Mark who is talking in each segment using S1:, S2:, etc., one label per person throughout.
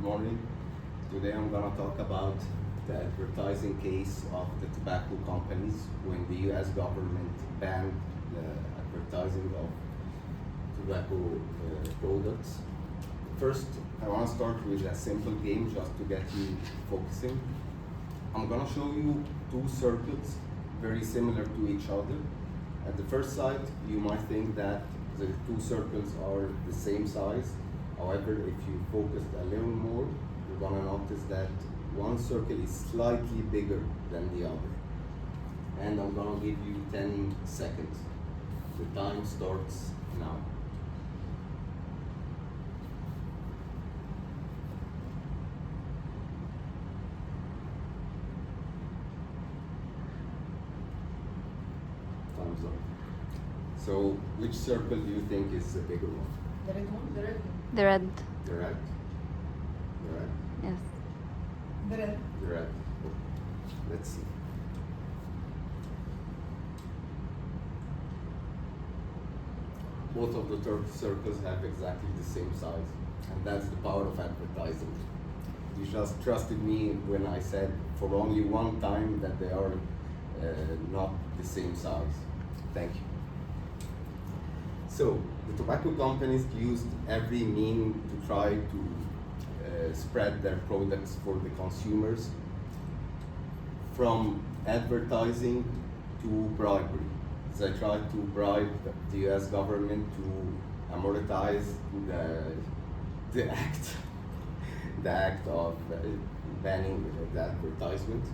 S1: Good morning. Today I'm going to talk about the advertising case of the tobacco companies when the US government banned the advertising of tobacco products. First, I want to start with a simple game just to get you focusing. I'm going to show you two circuits very similar to each other. At the first sight, you might think that the two circles are the same size. However, if you focus a little more, you're gonna notice that one circle is slightly bigger than the other. And I'm gonna give you 10 seconds. The time starts now. Time's up. So, which circle do you think is the bigger one?
S2: The red one? The red one.
S3: The red.
S1: The red? The red?
S3: Yes.
S2: The red.
S1: The red. Let's see. Both of the circles have exactly the same size, and that's the power of advertising. You just trusted me when I said for only one time that they are not the same size. Thank you. So, the tobacco companies used every means to try to spread their products for the consumers, from advertising to bribery. They tried to bribe the US government to amortize the act of banning the advertisement.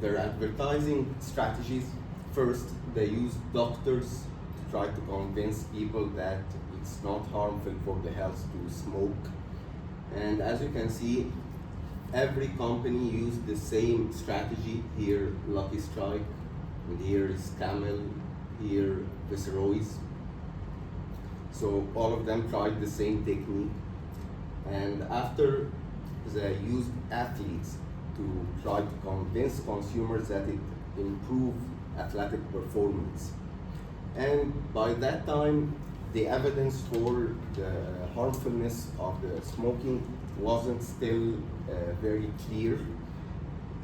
S1: Their advertising strategies: first, they use doctors to try to convince people that it's not harmful for the health to smoke. And as you can see, every company used the same strategy. Here, Lucky Strike, and here is Camel, here Viceroy's. So all of them tried the same technique. And after, they used athletes to try to convince consumers that it improved athletic performance. And by that time, the evidence for the harmfulness of the smoking wasn't still very clear.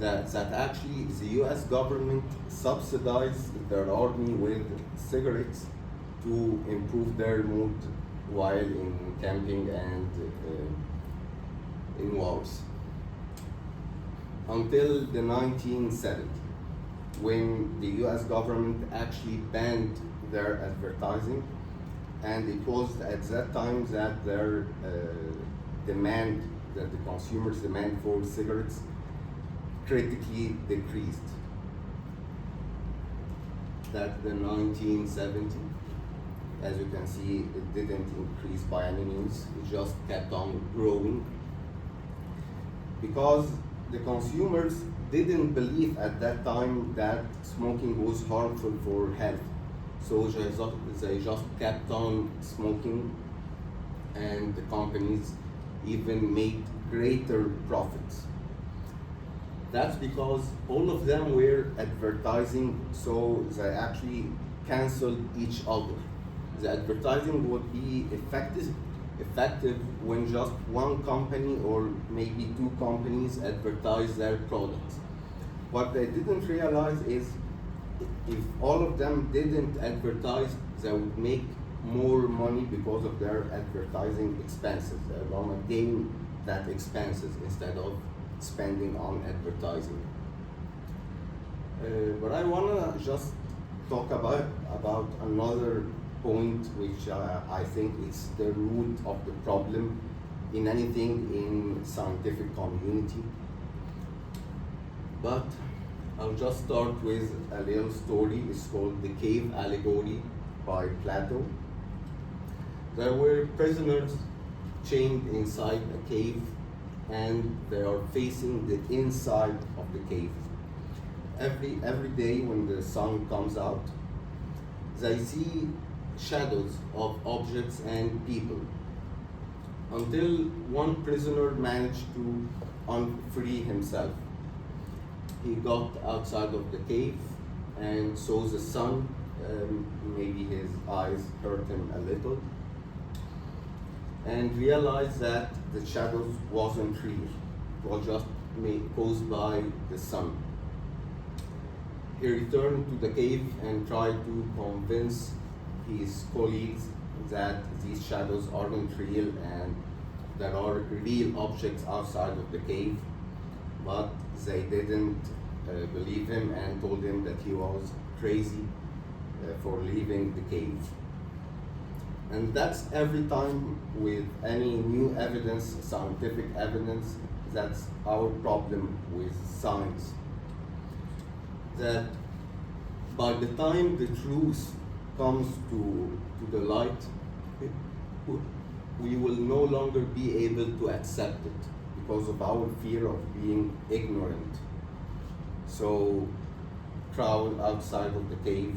S1: That actually the US government subsidized their army with cigarettes to improve their mood while in camping and in wars. Until the 1970s, when the US government actually banned their advertising, and it was at that time that their demand, that the consumers' demand for cigarettes critically decreased. That's the 1970s. As you can see, it didn't increase by any means, it just kept on growing. Because the consumers didn't believe at that time that smoking was harmful for health. So they just kept on smoking, and the companies even made greater profits. That's because all of them were advertising, so they actually canceled each other. The advertising would be effective when just one company or maybe two companies advertise their products. What they didn't realize is if all of them didn't advertise, they would make more money because of their advertising expenses. They're gonna gain that expenses instead of spending on advertising. But I wanna just talk about another point, which I think is the root of the problem in anything in scientific community. But I'll just start with a little story. It's called The Cave Allegory by Plato. There were prisoners chained inside a cave, and they are facing the inside of the cave. Every day when the sun comes out, they see shadows of objects and people, until one prisoner managed to unfree himself. He got outside of the cave and saw the sun. Maybe his eyes hurt him a little. and realized that the shadows wasn't real. It was just caused by the sun. He returned to the cave and tried to convince his colleagues that these shadows aren't real and there are real objects outside of the cave, but they didn't believe him and told him that he was crazy for leaving the cave. And that's every time with any new evidence, scientific evidence, that's our problem with science. That by the time the truth comes to the light, we will no longer be able to accept it because of our fear of being ignorant. So crawl outside of the cave,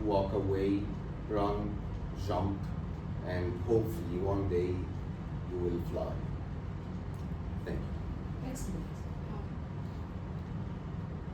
S1: walk away, run, jump, and hopefully one day you will fly. Thank you.
S2: Excellent.